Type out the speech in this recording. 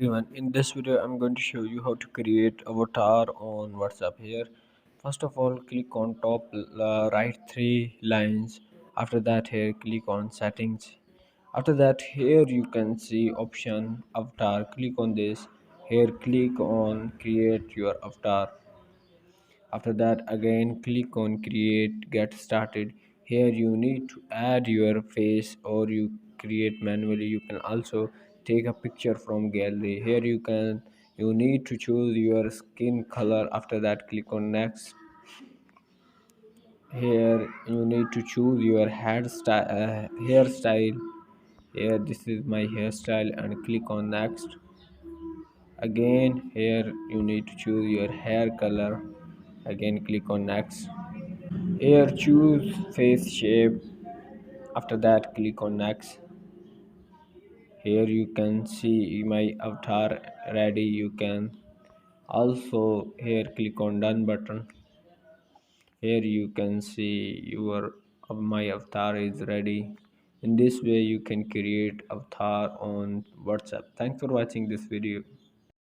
Everyone, in this video I'm going to show you how to create avatar on WhatsApp. Here first of all, click on top right three lines. After that, here click on settings. After that, here you can see option avatar. Click on this. Here click on create your avatar. After that, again click on create get started. Here you need to add your face or you create manually. You can also take a picture from gallery. Here you need to choose your skin color. After that, click on next. Here you need to choose your hairstyle. Here this is my hairstyle and click on next. Again, here you need to choose your hair color. Again, click on next. Here choose face shape. After that, click on next. Here you can see my avatar ready. You can also here click on done button. Here you can see your my avatar is ready. In this way you can create avatar on WhatsApp. Thanks for watching this video.